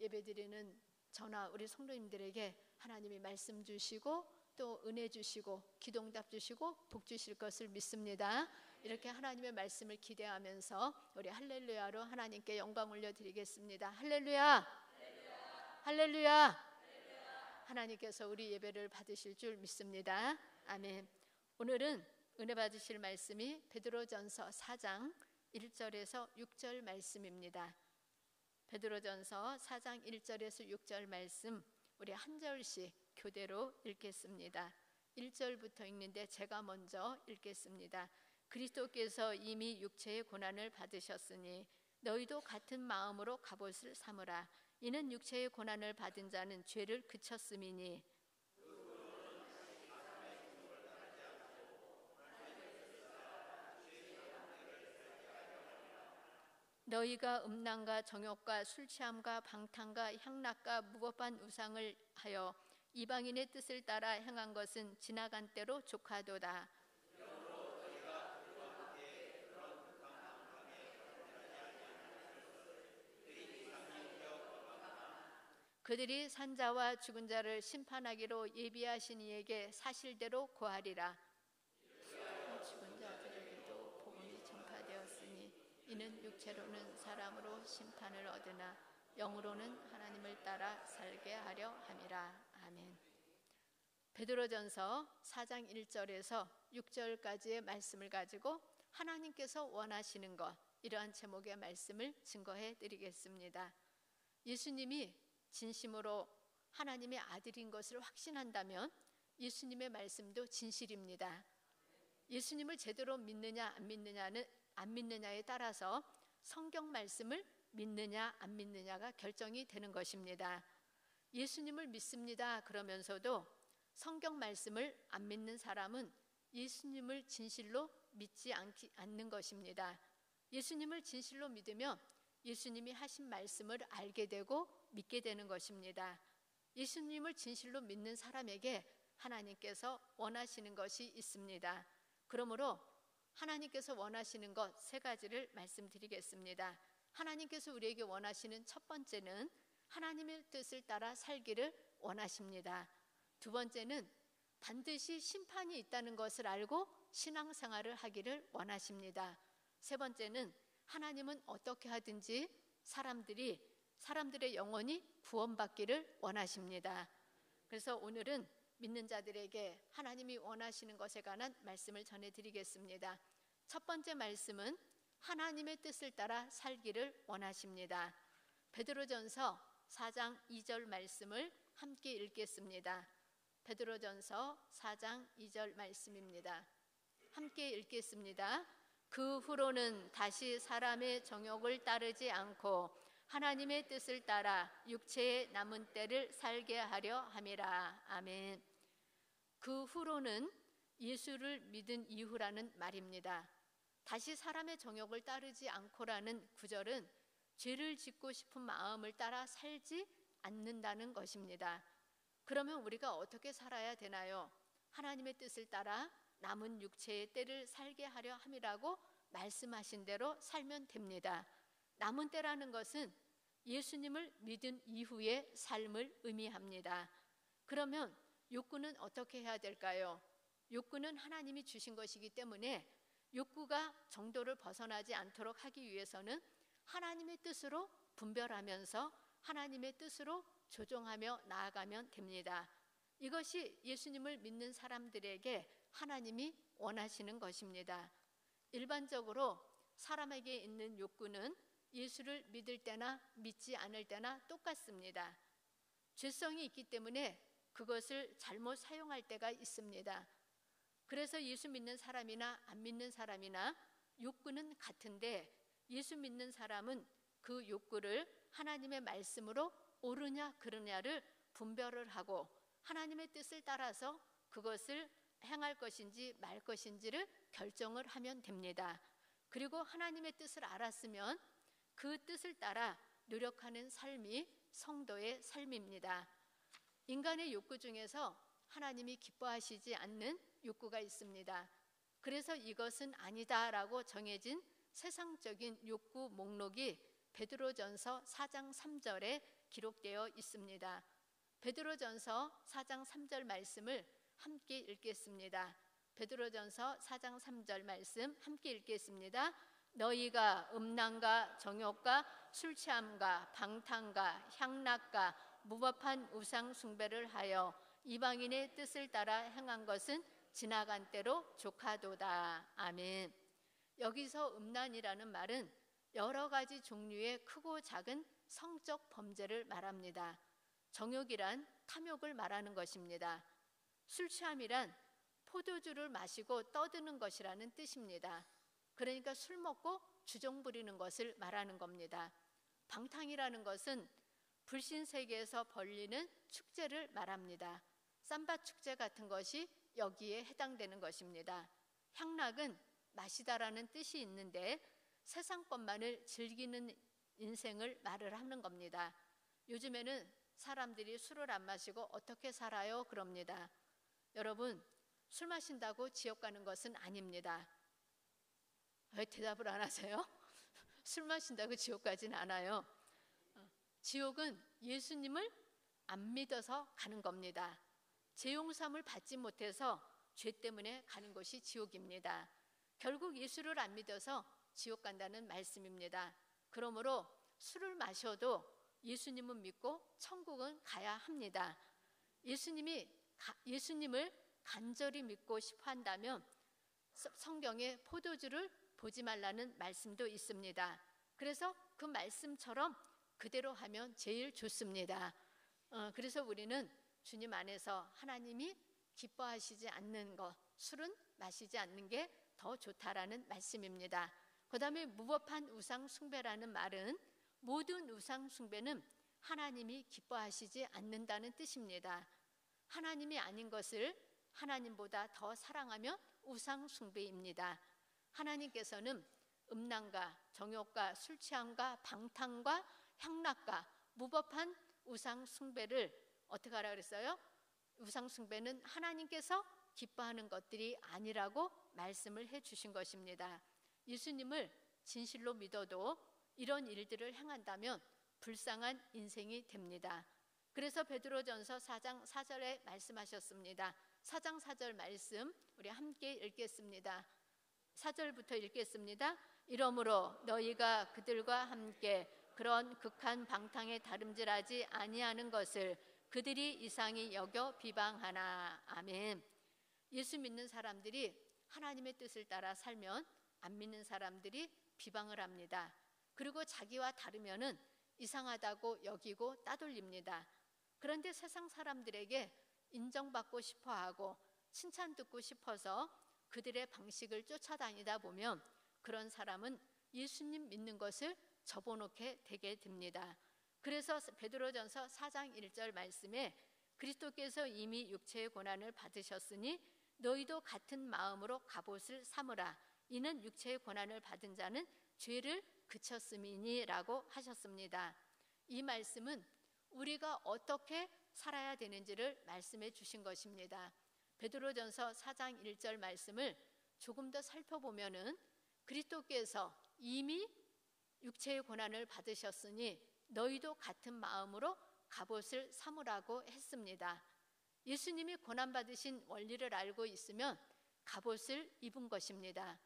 예배드리는 저나 우리 성도님들에게 하나님이 말씀 주시고 또 은혜 주시고 기도응답 주시고 복 주실 것을 믿습니다. 이렇게 하나님의 말씀을 기대하면서 우리 할렐루야로 하나님께 영광 올려드리겠습니다. 할렐루야, 할렐루야, 할렐루야. 하나님께서 우리 예배를 받으실 줄 믿습니다. 아멘. 오늘은 은혜 받으실 말씀이 베드로전서 4장 1절에서 6절 말씀입니다. 베드로전서 4장 1절에서 6절 말씀 우리 한 절씩 교대로 읽겠습니다. 1절부터 읽는데 제가 먼저 읽겠습니다. 그리스도께서 이미 육체의 고난을 받으셨으니 너희도 같은 마음으로 갑옷을 삼으라. 이는 육체의 고난을 받은 자는 죄를 그쳤음이니 너희가 음란과 정욕과 술취함과 방탕과 향락과 무법한 우상을 하여 이방인의 뜻을 따라 행한 것은 지나간 때로 족하도다. 그들이 산자와 죽은 자를 심판하기로 예비하신 이에게 사실대로 고하리라. 죽은 자들에게도 복음이 전파되었으니 이는 육체로는 사람으로 심판을 얻으나 영으로는 하나님을 따라 살게 하려 함이라. 아멘. 베드로전서 4장 1절에서 6절까지의 말씀을 가지고 하나님께서 원하시는 것, 이러한 제목의 말씀을 증거해 드리겠습니다. 예수님이 진심으로 하나님의 아들인 것을 확신한다면 예수님의 말씀도 진실입니다. 예수님을 제대로 믿느냐 안 믿느냐에 따라서 성경 말씀을 믿느냐 안 믿느냐가 결정이 되는 것입니다. 예수님을 믿습니다 그러면서도 성경 말씀을 안 믿는 사람은 예수님을 진실로 믿지 않는 것입니다. 예수님을 진실로 믿으면 예수님이 하신 말씀을 알게 되고 믿게 되는 것입니다. 예수님을 진실로 믿는 사람에게 하나님께서 원하시는 것이 있습니다. 그러므로 하나님께서 원하시는 것 세 가지를 말씀드리겠습니다. 하나님께서 우리에게 원하시는 첫 번째는 하나님의 뜻을 따라 살기를 원하십니다. 두 번째는 반드시 심판이 있다는 것을 알고 신앙생활을 하기를 원하십니다. 세 번째는 하나님은 어떻게 하든지 사람들의 영혼이 구원받기를 원하십니다. 그래서 오늘은 믿는 자들에게 하나님이 원하시는 것에 관한 말씀을 전해드리겠습니다. 첫 번째 말씀은 하나님의 뜻을 따라 살기를 원하십니다. 베드로전서 4장 2절 말씀을 함께 읽겠습니다. 베드로전서 4장 2절 말씀입니다. 함께 읽겠습니다. 그 후로는 다시 사람의 정욕을 따르지 않고 하나님의 뜻을 따라 육체의 남은 때를 살게 하려 함이라. 아멘. 그 후로는 예수를 믿은 이후라는 말입니다. 다시 사람의 정욕을 따르지 않고라는 구절은 죄를 짓고 싶은 마음을 따라 살지 않는다는 것입니다. 그러면 우리가 어떻게 살아야 되나요? 하나님의 뜻을 따라 남은 육체의 때를 살게 하려 함이라고 말씀하신 대로 살면 됩니다. 남은 때라는 것은 예수님을 믿은 이후의 삶을 의미합니다. 그러면 욕구는 어떻게 해야 될까요? 욕구는 하나님이 주신 것이기 때문에 욕구가 정도를 벗어나지 않도록 하기 위해서는 하나님의 뜻으로 분별하면서 하나님의 뜻으로 조종하며 나아가면 됩니다. 이것이 예수님을 믿는 사람들에게 하나님이 원하시는 것입니다. 일반적으로 사람에게 있는 욕구는 예수를 믿을 때나 믿지 않을 때나 똑같습니다. 죄성이 있기 때문에 그것을 잘못 사용할 때가 있습니다. 그래서 예수 믿는 사람이나 안 믿는 사람이나 욕구는 같은데 예수 믿는 사람은 그 욕구를 하나님의 말씀으로 옳으냐 그르냐를 분별을 하고 하나님의 뜻을 따라서 그것을 행할 것인지 말 것인지를 결정을 하면 됩니다. 그리고 하나님의 뜻을 알았으면 그 뜻을 따라 노력하는 삶이 성도의 삶입니다. 인간의 욕구 중에서 하나님이 기뻐하시지 않는 욕구가 있습니다. 그래서 이것은 아니다라고 정해진 세상적인 욕구 목록이 베드로전서 4장 3절에 기록되어 있습니다. 베드로전서 4장 3절 말씀을 함께 읽겠습니다. 베드로전서 4장 3절 말씀 함께 읽겠습니다. 너희가 음란과 정욕과 술 취함과 방탕과 향락과 무법한 우상 숭배를 하여 이방인의 뜻을 따라 행한 것은 지나간 때로 족하도다. 아멘. 여기서 음란이라는 말은 여러 가지 종류의 크고 작은 성적 범죄를 말합니다. 정욕이란 탐욕을 말하는 것입니다. 술 취함이란 포도주를 마시고 떠드는 것이라는 뜻입니다. 그러니까 술 먹고 주정 부리는 것을 말하는 겁니다. 방탕이라는 것은 불신 세계에서 벌리는 축제를 말합니다. 삼바 축제 같은 것이 여기에 해당되는 것입니다. 향락은 마시다라는 뜻이 있는데 세상 것만을 즐기는 인생을 말을 하는 겁니다. 요즘에는 사람들이 술을 안 마시고 어떻게 살아요? 그럽니다. 여러분, 술 마신다고 지옥 가는 것은 아닙니다. 왜 대답을 안 하세요? 술 마신다고 지옥 가진 않아요. 지옥은 예수님을 안 믿어서 가는 겁니다. 죄 용서함을 받지 못해서 죄 때문에 가는 것이 지옥입니다. 결국 예수를 안 믿어서 지옥 간다는 말씀입니다. 그러므로 술을 마셔도 예수님은 믿고 천국은 가야 합니다. 예수님을 간절히 믿고 싶어 한다면 성경에 포도주를 보지 말라는 말씀도 있습니다. 그래서 그 말씀처럼 그대로 하면 제일 좋습니다. 그래서 우리는 주님 안에서 하나님이 기뻐하시지 않는 것, 술은 마시지 않는 게 더 좋다라는 말씀입니다. 그 다음에 무법한 우상 숭배라는 말은 모든 우상 숭배는 하나님이 기뻐하시지 않는다는 뜻입니다. 하나님이 아닌 것을 하나님보다 더 사랑하면 우상 숭배입니다. 하나님께서는 음란과 정욕과 술 취함과 방탕과 향락과 무법한 우상 숭배를 어떻게 하라 그랬어요? 우상 숭배는 하나님께서 기뻐하는 것들이 아니라고 말씀을 해 주신 것입니다. 예수님을 진실로 믿어도 이런 일들을 행한다면 불쌍한 인생이 됩니다. 그래서 베드로전서 4장 4절에 말씀하셨습니다. 4장 4절 말씀 우리 함께 읽겠습니다. 4절부터 읽겠습니다. 이러므로 너희가 그들과 함께 그런 극한 방탕에 다름질하지 아니하는 것을 그들이 이상히 여겨 비방하나. 아멘. 예수 믿는 사람들이 하나님의 뜻을 따라 살면 안 믿는 사람들이 비방을 합니다. 그리고 자기와 다르면은 이상하다고 여기고 따돌립니다. 그런데 세상 사람들에게 인정받고 싶어하고 칭찬 듣고 싶어서 그들의 방식을 쫓아다니다 보면 그런 사람은 예수님 믿는 것을 접어놓게 되게 됩니다. 그래서 베드로전서 4장 1절 말씀에 그리스도께서 이미 육체의 고난을 받으셨으니 너희도 같은 마음으로 갑옷을 삼으라. 이는 육체의 고난을 받은 자는 죄를 그쳤음이니라고 하셨습니다. 이 말씀은 우리가 어떻게 살아야 되는지를 말씀해 주신 것입니다. 베드로전서 4장 1절 말씀을 조금 더 살펴보면은 그리스도께서 이미 육체의 고난을 받으셨으니 너희도 같은 마음으로 갑옷을 삼으라고 했습니다. 예수님이 고난받으신 원리를 알고 있으면 갑옷을 입은 것입니다.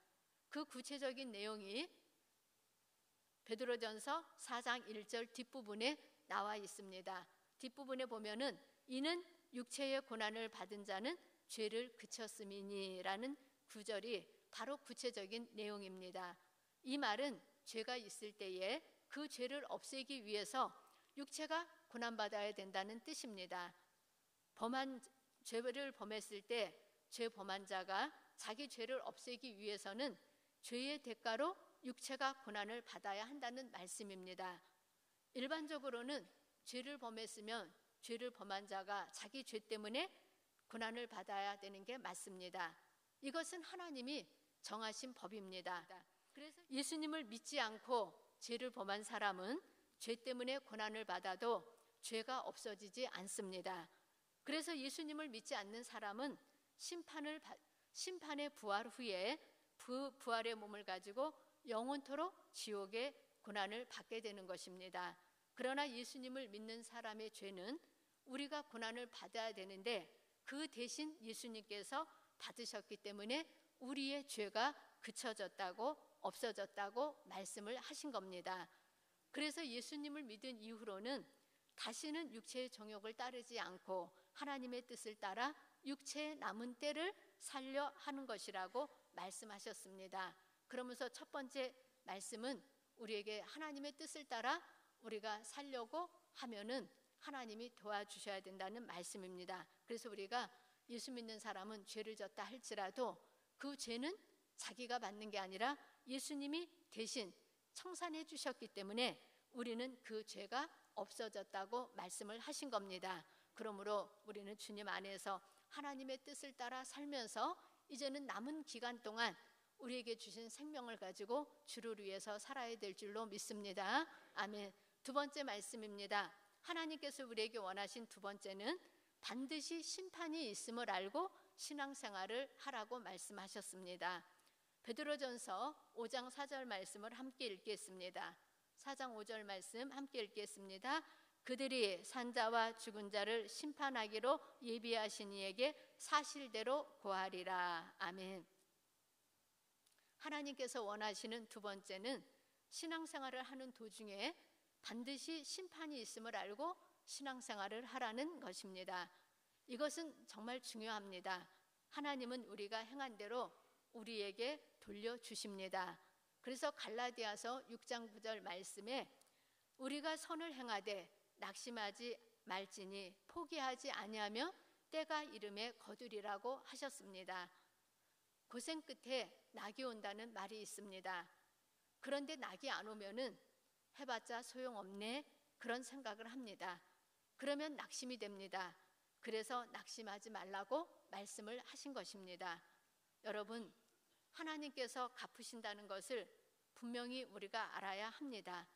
그 구체적인 내용이 베드로전서 4장 1절 뒷부분에 나와 있습니다. 뒷부분에 보면은 이는 육체의 고난을 받은 자는 죄를 그쳤음이니라는 구절이 바로 구체적인 내용입니다. 이 말은 죄가 있을 때에 그 죄를 없애기 위해서 육체가 고난받아야 된다는 뜻입니다. 죄를 범했을 때 죄 범한 자가 자기 죄를 없애기 위해서는 죄의 대가로 육체가 고난을 받아야 한다는 말씀입니다. 일반적으로는 죄를 범했으면 죄를 범한 자가 자기 죄 때문에 고난을 받아야 되는 게 맞습니다. 이것은 하나님이 정하신 법입니다. 그래서 예수님을 믿지 않고 죄를 범한 사람은 죄 때문에 고난을 받아도 죄가 없어지지 않습니다. 그래서 예수님을 믿지 않는 사람은 심판의 부활 후에 부활의 몸을 가지고 영원토록 지옥에 고난을 받게 되는 것입니다. 그러나 예수님을 믿는 사람의 죄는 우리가 고난을 받아야 되는데 그 대신 예수님께서 받으셨기 때문에 우리의 죄가 그쳐졌다고 없어졌다고 말씀을 하신 겁니다. 그래서 예수님을 믿은 이후로는 다시는 육체의 정욕을 따르지 않고 하나님의 뜻을 따라 육체의 남은 때를 살려 하는 것이라고 말씀하셨습니다. 그러면서 첫 번째 말씀은 우리에게 하나님의 뜻을 따라 우리가 살려고 하면은 하나님이 도와주셔야 된다는 말씀입니다. 그래서 우리가 예수 믿는 사람은 죄를 졌다 할지라도 그 죄는 자기가 받는 게 아니라 예수님이 대신 청산해 주셨기 때문에 우리는 그 죄가 없어졌다고 말씀을 하신 겁니다. 그러므로 우리는 주님 안에서 하나님의 뜻을 따라 살면서 이제는 남은 기간 동안 우리에게 주신 생명을 가지고 주를 위해서 살아야 될 줄로 믿습니다. 아멘. 두 번째 말씀입니다. 하나님께서 우리에게 원하신 두 번째는 반드시 심판이 있음을 알고 신앙생활을 하라고 말씀하셨습니다. 베드로전서 5장 4절 말씀을 함께 읽겠습니다. 4장 5절 말씀 함께 읽겠습니다. 그들이 산자와 죽은 자를 심판하기로 예비하신 이에게 사실대로 고하리라. 아멘. 하나님께서 원하시는 두 번째는 신앙생활을 하는 도중에 반드시 심판이 있음을 알고 신앙생활을 하라는 것입니다. 이것은 정말 중요합니다. 하나님은 우리가 행한 대로 우리에게 돌려주십니다. 그래서 갈라디아서 6장 9절 말씀에 우리가 선을 행하되 낙심하지 말지니 포기하지 아니하며 때가 이름에 거두리라고 하셨습니다. 고생 끝에 낙이 온다는 말이 있습니다. 그런데 낙이 안 오면은 해봤자 소용없네 그런 생각을 합니다. 그러면 낙심이 됩니다. 그래서 낙심하지 말라고 말씀을 하신 것입니다. 여러분, 하나님께서 갚으신다는 것을 분명히 우리가 알아야 합니다.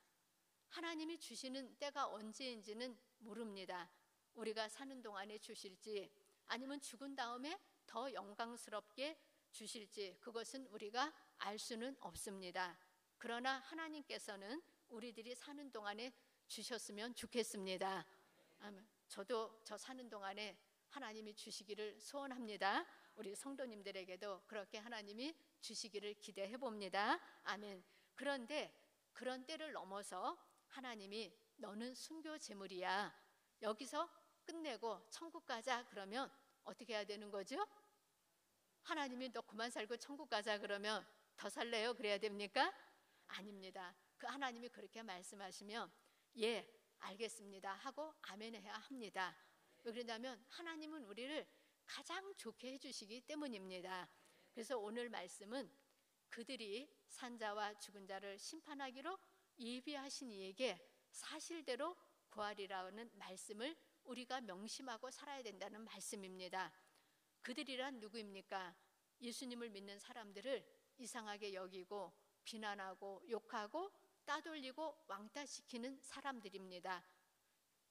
하나님이 주시는 때가 언제인지는 모릅니다. 우리가 사는 동안에 주실지 아니면 죽은 다음에 더 영광스럽게 주실지 그것은 우리가 알 수는 없습니다. 그러나 하나님께서는 우리들이 사는 동안에 주셨으면 좋겠습니다. 저도 저 사는 동안에 하나님이 주시기를 소원합니다. 우리 성도님들에게도 그렇게 하나님이 주시기를 기대해 봅니다. 아멘. 그런데 그런 때를 넘어서 하나님이 너는 순교 제물이야. 여기서 끝내고 천국 가자 그러면 어떻게 해야 되는 거죠? 하나님이 너 그만 살고 천국 가자 그러면 더 살래요? 그래야 됩니까? 아닙니다. 그 하나님이 그렇게 말씀하시면 예 알겠습니다 하고 아멘 해야 합니다. 왜 그러냐면 하나님은 우리를 가장 좋게 해주시기 때문입니다. 그래서 오늘 말씀은 그들이 산자와 죽은 자를 심판하기로 예비하신 이에게 사실대로 고하리라는 말씀을 우리가 명심하고 살아야 된다는 말씀입니다. 그들이란 누구입니까? 예수님을 믿는 사람들을 이상하게 여기고 비난하고 욕하고 따돌리고 왕따시키는 사람들입니다.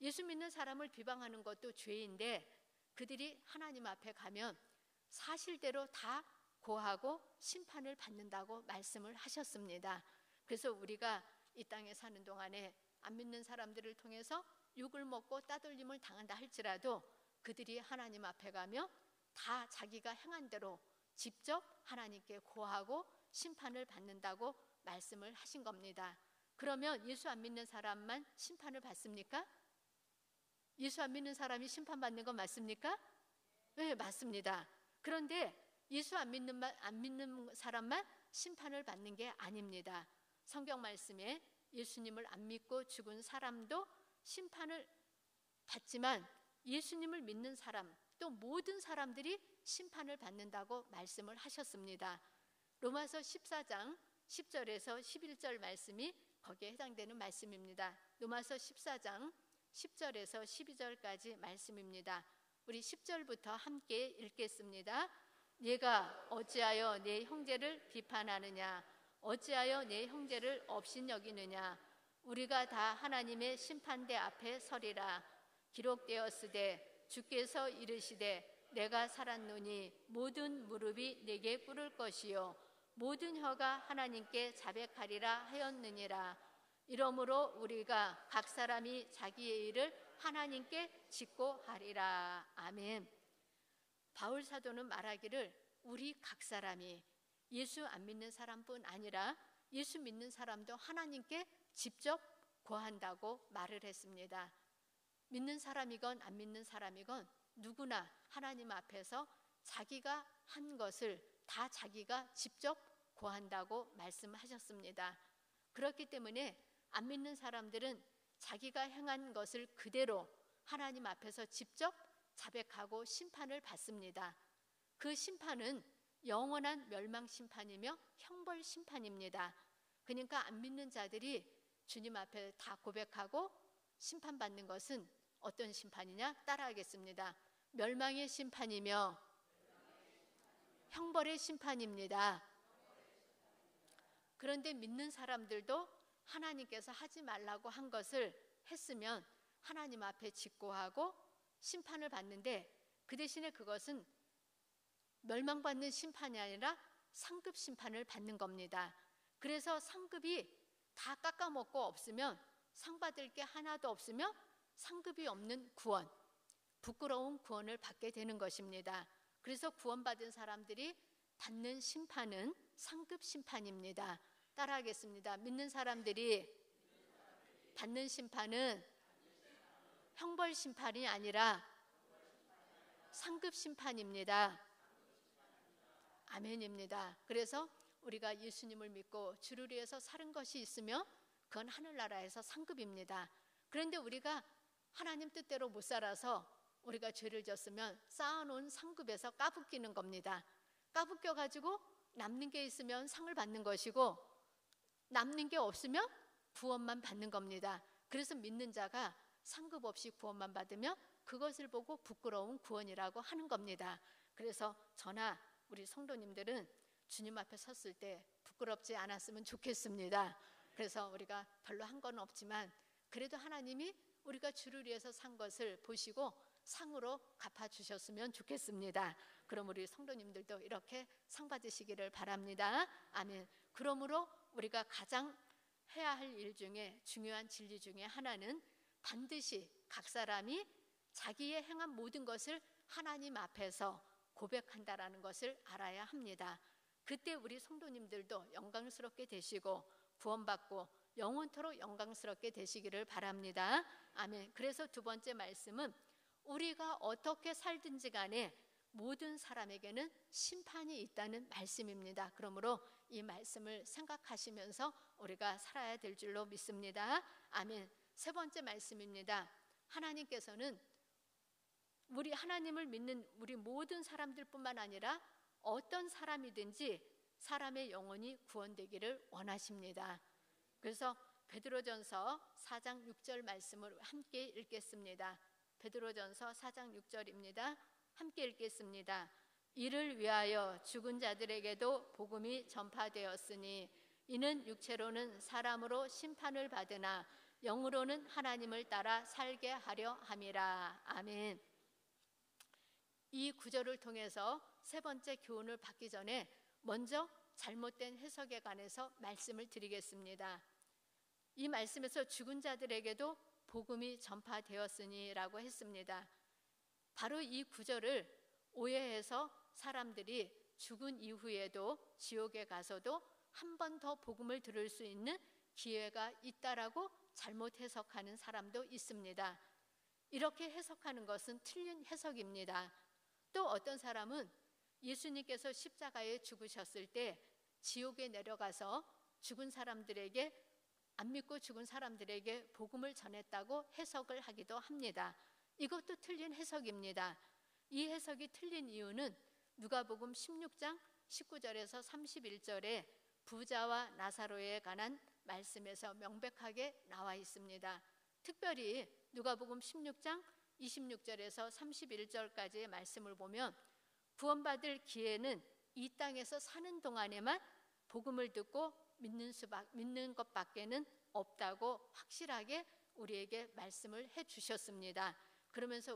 예수 믿는 사람을 비방하는 것도 죄인데 그들이 하나님 앞에 가면 사실대로 다 고하고 심판을 받는다고 말씀을 하셨습니다. 그래서 우리가 이 땅에 사는 동안에 안 믿는 사람들을 통해서 욕을 먹고 따돌림을 당한다 할지라도 그들이 하나님 앞에 가면 다 자기가 행한 대로 직접 하나님께 고하고 심판을 받는다고 말씀을 하신 겁니다. 그러면 예수 안 믿는 사람만 심판을 받습니까? 예수 안 믿는 사람이 심판받는 건 맞습니까? 네, 맞습니다. 그런데 예수 안 믿는 사람만 심판을 받는 게 아닙니다. 성경 말씀에 예수님을 안 믿고 죽은 사람도 심판을 받지만 예수님을 믿는 사람 또 모든 사람들이 심판을 받는다고 말씀을 하셨습니다. 로마서 14장 10절에서 11절 말씀이 거기에 해당되는 말씀입니다. 로마서 14장 10절에서 12절까지 말씀입니다. 우리 10절부터 함께 읽겠습니다. 네가 어찌하여 네 형제를 비판하느냐? 어찌하여 네 형제를 업신여기느냐? 우리가 다 하나님의 심판대 앞에 서리라. 기록되었으되 주께서 이르시되 내가 살았노니 모든 무릎이 내게 꿇을 것이요 모든 혀가 하나님께 자백하리라 하였느니라. 이러므로 우리가 각 사람이 자기의 일을 하나님께 짓고 하리라. 아멘. 바울 사도는 말하기를 우리 각 사람이, 예수 안 믿는 사람뿐 아니라 예수 믿는 사람도 하나님께 직접 고한다고 말을 했습니다. 믿는 사람이건 안 믿는 사람이건 누구나 하나님 앞에서 자기가 한 것을 다 자기가 직접 고한다고 말씀하셨습니다. 그렇기 때문에 안 믿는 사람들은 자기가 행한 것을 그대로 하나님 앞에서 직접 자백하고 심판을 받습니다. 그 심판은 영원한 멸망 심판이며 형벌 심판입니다. 그러니까 안 믿는 자들이 주님 앞에 다 고백하고 심판받는 것은 어떤 심판이냐? 따라하겠습니다. 멸망의 심판이며 형벌의 심판입니다. 그런데 믿는 사람들도 하나님께서 하지 말라고 한 것을 했으면 하나님 앞에 직고하고 심판을 받는데, 그 대신에 그것은 멸망받는 심판이 아니라 상급 심판을 받는 겁니다. 그래서 상급이 다 깎아먹고 없으면, 상 받을 게 하나도 없으면 상급이 없는 구원, 부끄러운 구원을 받게 되는 것입니다. 그래서 구원받은 사람들이 받는 심판은 상급 심판입니다. 따라하겠습니다. 믿는 사람들이 받는 심판은 형벌 심판이 아니라 상급 심판입니다. 아멘입니다. 그래서 우리가 예수님을 믿고 주를 위해서 사는 것이 있으며 그건 하늘나라에서 상급입니다. 그런데 우리가 하나님 뜻대로 못 살아서 우리가 죄를 졌으면 쌓아놓은 상급에서 까부끼는 겁니다. 까부껴가지고 남는 게 있으면 상을 받는 것이고 남는 게 없으면 구원만 받는 겁니다. 그래서 믿는 자가 상급 없이 구원만 받으며 그것을 보고 부끄러운 구원이라고 하는 겁니다. 그래서 저나 우리 성도님들은 주님 앞에 섰을 때 부끄럽지 않았으면 좋겠습니다. 그래서 우리가 별로 한 건 없지만 그래도 하나님이 우리가 주를 위해서 산 것을 보시고 상으로 갚아주셨으면 좋겠습니다. 그럼 우리 성도님들도 이렇게 상 받으시기를 바랍니다. 아멘. 그러므로 우리가 가장 해야 할 일 중에 중요한 진리 중에 하나는 반드시 각 사람이 자기의 행한 모든 것을 하나님 앞에서 고백한다라는 것을 알아야 합니다. 그때 우리 성도님들도 영광스럽게 되시고 구원받고 영원토록 영광스럽게 되시기를 바랍니다. 아멘. 그래서 두 번째 말씀은 우리가 어떻게 살든지 간에 모든 사람에게는 심판이 있다는 말씀입니다. 그러므로 이 말씀을 생각하시면서 우리가 살아야 될 줄로 믿습니다. 아멘. 세 번째 말씀입니다. 하나님께서는 우리 하나님을 믿는 우리 모든 사람들뿐만 아니라 어떤 사람이든지 사람의 영혼이 구원되기를 원하십니다. 그래서 베드로전서 4장 6절 말씀을 함께 읽겠습니다. 베드로전서 4장 6절입니다. 함께 읽겠습니다. 이를 위하여 죽은 자들에게도 복음이 전파되었으니 이는 육체로는 사람으로 심판을 받으나 영으로는 하나님을 따라 살게 하려 함이라. 아멘. 이 구절을 통해서 세 번째 교훈을 받기 전에 먼저 잘못된 해석에 관해서 말씀을 드리겠습니다. 이 말씀에서 죽은 자들에게도 복음이 전파되었으니 라고 했습니다. 바로 이 구절을 오해해서 사람들이 죽은 이후에도 지옥에 가서도 한 번 더 복음을 들을 수 있는 기회가 있다라고 잘못 해석하는 사람도 있습니다. 이렇게 해석하는 것은 틀린 해석입니다. 또 어떤 사람은 예수님께서 십자가에 죽으셨을 때 지옥에 내려가서 죽은 사람들에게, 안 믿고 죽은 사람들에게 복음을 전했다고 해석을 하기도 합니다. 이것도 틀린 해석입니다. 이 해석이 틀린 이유는 누가복음 16장 19절에서 31절에 부자와 나사로에 관한 말씀에서 명백하게 나와 있습니다. 특별히 누가복음 16장 26절에서 31절까지의 말씀을 보면 구원받을 기회는 이 땅에서 사는 동안에만 복음을 듣고 믿는 것밖에는 없다고 확실하게 우리에게 말씀을 해주셨습니다. 그러면서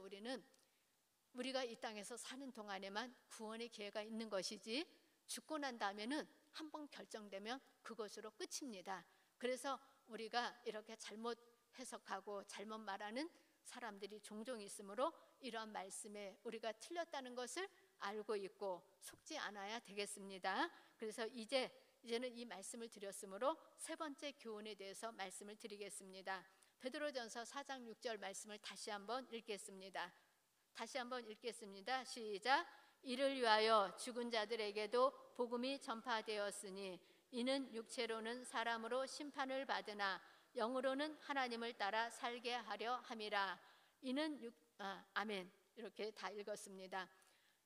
우리가 이 땅에서 사는 동안에만 구원의 기회가 있는 것이지 죽고 난 다음에는 한번 결정되면 그것으로 끝입니다. 그래서 우리가 이렇게 잘못 해석하고 잘못 말하는 사람들이 종종 있으므로 이러한 말씀에 우리가 틀렸다는 것을 알고 있고 속지 않아야 되겠습니다. 그래서 이제는 이 말씀을 드렸으므로 세 번째 교훈에 대해서 말씀을 드리겠습니다. 베드로전서 4장 6절 말씀을 다시 한번 읽겠습니다. 다시 한번 읽겠습니다. 시작. 이를 위하여 죽은 자들에게도 복음이 전파되었으니 이는 육체로는 사람으로 심판을 받으나 영으로는 하나님을 따라 살게 하려 함이라. 이는 아멘. 이렇게 다 읽었습니다.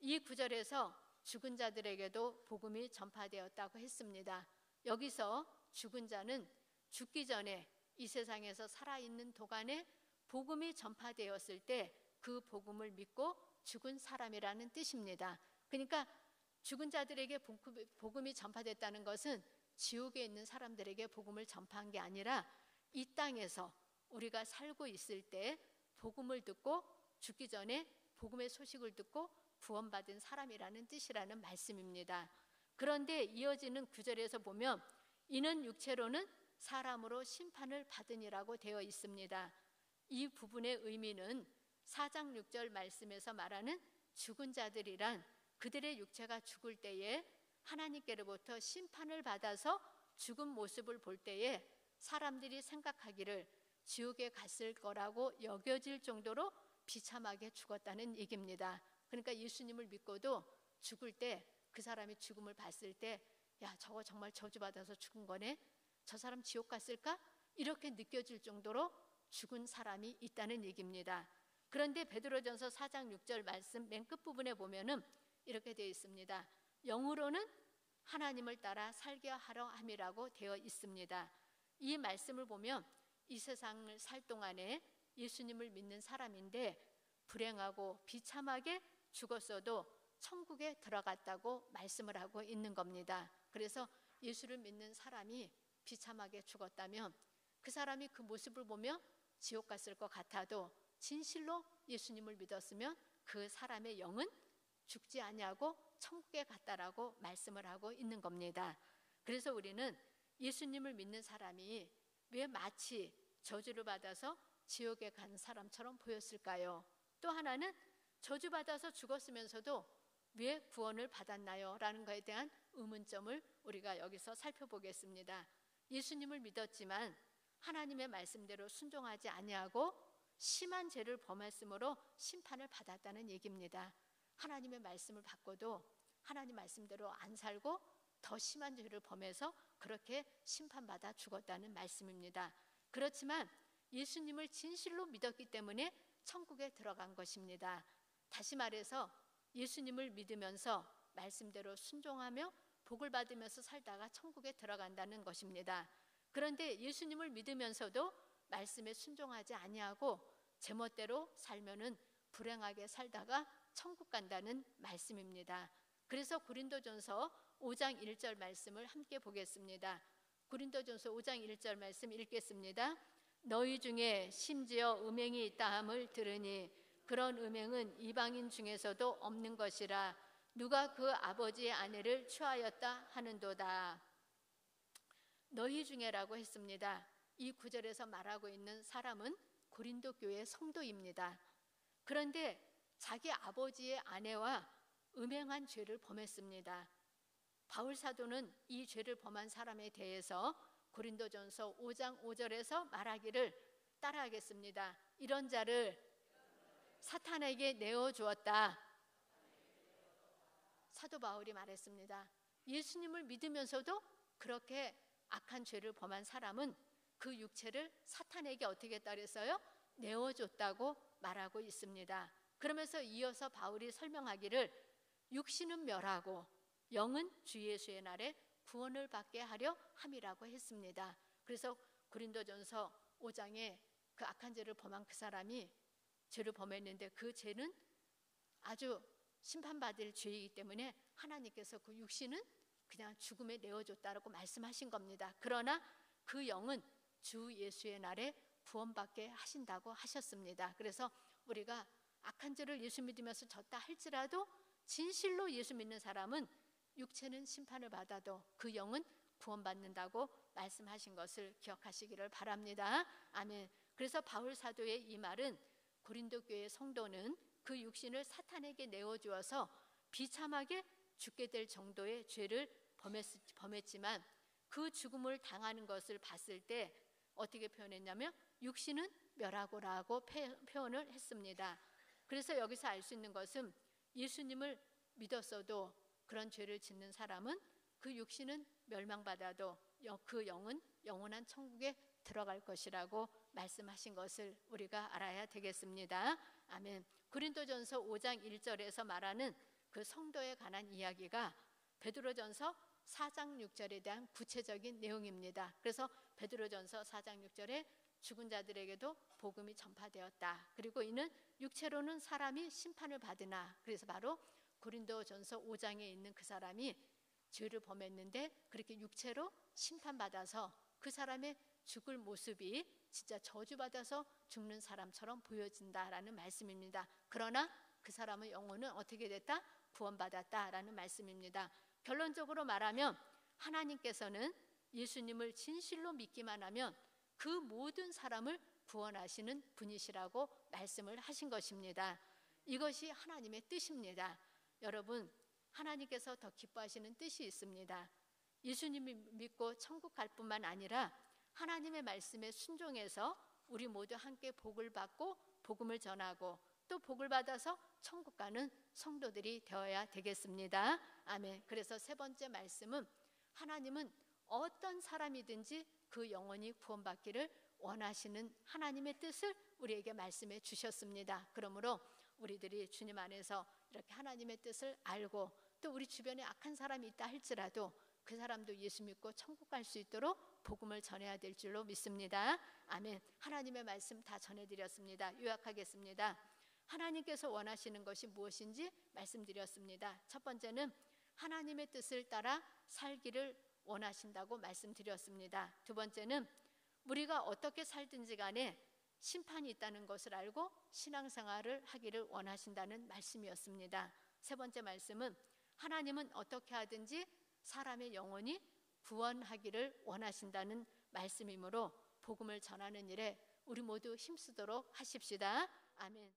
이 구절에서 죽은 자들에게도 복음이 전파되었다고 했습니다. 여기서 죽은 자는 죽기 전에 이 세상에서 살아있는 동안에 복음이 전파되었을 때 그 복음을 믿고 죽은 사람이라는 뜻입니다. 그러니까 죽은 자들에게 복음이 전파됐다는 것은 지옥에 있는 사람들에게 복음을 전파한 게 아니라 이 땅에서 우리가 살고 있을 때 복음을 듣고 죽기 전에 복음의 소식을 듣고 구원받은 사람이라는 뜻이라는 말씀입니다. 그런데 이어지는 구절에서 보면 이는 육체로는 사람으로 심판을 받으니라고 되어 있습니다. 이 부분의 의미는 4장 6절 말씀에서 말하는 죽은 자들이란 그들의 육체가 죽을 때에 하나님께로부터 심판을 받아서 죽은 모습을 볼 때에 사람들이 생각하기를 지옥에 갔을 거라고 여겨질 정도로 비참하게 죽었다는 얘기입니다. 그러니까 예수님을 믿고도 죽을 때 그 사람이 죽음을 봤을 때 야, 저거 정말 저주받아서 죽은 거네, 저 사람 지옥 갔을까? 이렇게 느껴질 정도로 죽은 사람이 있다는 얘기입니다. 그런데 베드로전서 4장 6절 말씀 맨 끝부분에 보면은 이렇게 되어 있습니다. 영으로는 하나님을 따라 살게 하려 함이라고 되어 있습니다. 이 말씀을 보면 이 세상을 살 동안에 예수님을 믿는 사람인데 불행하고 비참하게 죽었어도 천국에 들어갔다고 말씀을 하고 있는 겁니다. 그래서 예수를 믿는 사람이 비참하게 죽었다면 그 사람이 그 모습을 보며 지옥 갔을 것 같아도 진실로 예수님을 믿었으면 그 사람의 영은 죽지 아니하고 천국에 갔다라고 말씀을 하고 있는 겁니다. 그래서 우리는 예수님을 믿는 사람이 왜 마치 저주를 받아서 지옥에 간 사람처럼 보였을까요? 또 하나는 저주받아서 죽었으면서도 왜 구원을 받았나요? 라는 것에 대한 의문점을 우리가 여기서 살펴보겠습니다. 예수님을 믿었지만 하나님의 말씀대로 순종하지 아니하고 심한 죄를 범했으므로 심판을 받았다는 얘기입니다. 하나님의 말씀을 받고도 하나님 말씀대로 안 살고 더 심한 죄를 범해서 그렇게 심판받아 죽었다는 말씀입니다. 그렇지만 예수님을 진실로 믿었기 때문에 천국에 들어간 것입니다. 다시 말해서 예수님을 믿으면서 말씀대로 순종하며 복을 받으면서 살다가 천국에 들어간다는 것입니다. 그런데 예수님을 믿으면서도 말씀에 순종하지 아니하고 제멋대로 살면은 불행하게 살다가 천국 간다는 말씀입니다. 그래서 고린도전서 5장 1절 말씀을 함께 보겠습니다. 고린도전서 5장 1절 말씀 읽겠습니다. 너희 중에 심지어 음행이 있다 함을 들으니 그런 음행은 이방인 중에서도 없는 것이라 누가 그 아버지의 아내를 취하였다 하는도다. 너희 중에라고 했습니다. 이 구절에서 말하고 있는 사람은 고린도 교회 성도입니다. 그런데 자기 아버지의 아내와 음행한 죄를 범했습니다. 바울 사도는 이 죄를 범한 사람에 대해서 고린도전서 5장 5절에서 말하기를 따라하겠습니다. 이런 자를 사탄에게 내어주었다. 사도 바울이 말했습니다. 예수님을 믿으면서도 그렇게 악한 죄를 범한 사람은 그 육체를 사탄에게 어떻게 했다 그랬어요? 내어줬다고 말하고 있습니다. 그러면서 이어서 바울이 설명하기를 육신은 멸하고 영은 주 예수의 날에 구원을 받게 하려 함이라고 했습니다. 그래서 고린도전서 5장에 그 악한 죄를 범한 그 사람이 죄를 범했는데 그 죄는 아주 심판받을 죄이기 때문에 하나님께서 그 육신은 그냥 죽음에 내어줬다라고 말씀하신 겁니다. 그러나 그 영은 주 예수의 날에 구원받게 하신다고 하셨습니다. 그래서 우리가 악한 죄를 예수 믿으면서 졌다 할지라도 진실로 예수 믿는 사람은 육체는 심판을 받아도 그 영은 구원받는다고 말씀하신 것을 기억하시기를 바랍니다. 아멘. 그래서 바울 사도의 이 말은 고린도 교회 성도는 그 육신을 사탄에게 내어주어서 비참하게 죽게 될 정도의 죄를 범했지만 그 죽음을 당하는 것을 봤을 때 어떻게 표현했냐면 육신은 멸하고라고 표현을 했습니다. 그래서 여기서 알 수 있는 것은 예수님을 믿었어도 그런 죄를 짓는 사람은 그 육신은 멸망받아도 그 영은 영원한 천국에 들어갈 것이라고 말씀하신 것을 우리가 알아야 되겠습니다. 아멘. 고린도전서 5장 1절에서 말하는 그 성도에 관한 이야기가 베드로전서 4장 6절에 대한 구체적인 내용입니다. 그래서 베드로전서 4장 6절에 죽은 자들에게도 복음이 전파되었다. 그리고 이는 육체로는 사람이 심판을 받으나, 그래서 바로 고린도전서 5장에 있는 그 사람이 죄를 범했는데 그렇게 육체로 심판받아서 그 사람의 죽을 모습이 진짜 저주받아서 죽는 사람처럼 보여진다라는 말씀입니다. 그러나 그 사람의 영혼은 어떻게 됐다? 구원받았다라는 말씀입니다. 결론적으로 말하면 하나님께서는 예수님을 진실로 믿기만 하면 그 모든 사람을 구원하시는 분이시라고 말씀을 하신 것입니다. 이것이 하나님의 뜻입니다. 여러분, 하나님께서 더 기뻐하시는 뜻이 있습니다. 예수님을 믿고 천국 갈 뿐만 아니라 하나님의 말씀에 순종해서 우리 모두 함께 복을 받고 복음을 전하고 또 복을 받아서 천국 가는 성도들이 되어야 되겠습니다. 아멘. 그래서 세 번째 말씀은 하나님은 어떤 사람이든지 그 영혼이 구원받기를 원하시는 하나님의 뜻을 우리에게 말씀해 주셨습니다. 그러므로 우리들이 주님 안에서 이렇게 하나님의 뜻을 알고 또 우리 주변에 악한 사람이 있다 할지라도 그 사람도 예수 믿고 천국 갈 수 있도록 복음을 전해야 될 줄로 믿습니다. 아멘. 하나님의 말씀 다 전해드렸습니다. 요약하겠습니다. 하나님께서 원하시는 것이 무엇인지 말씀드렸습니다. 첫 번째는 하나님의 뜻을 따라 살기를 원하신다고 말씀드렸습니다. 두 번째는 우리가 어떻게 살든지 간에 심판이 있다는 것을 알고 신앙생활을 하기를 원하신다는 말씀이었습니다. 세 번째 말씀은 하나님은 어떻게 하든지 사람의 영혼이 구원하기를 원하신다는 말씀이므로 복음을 전하는 일에 우리 모두 힘쓰도록 하십시다. 아멘.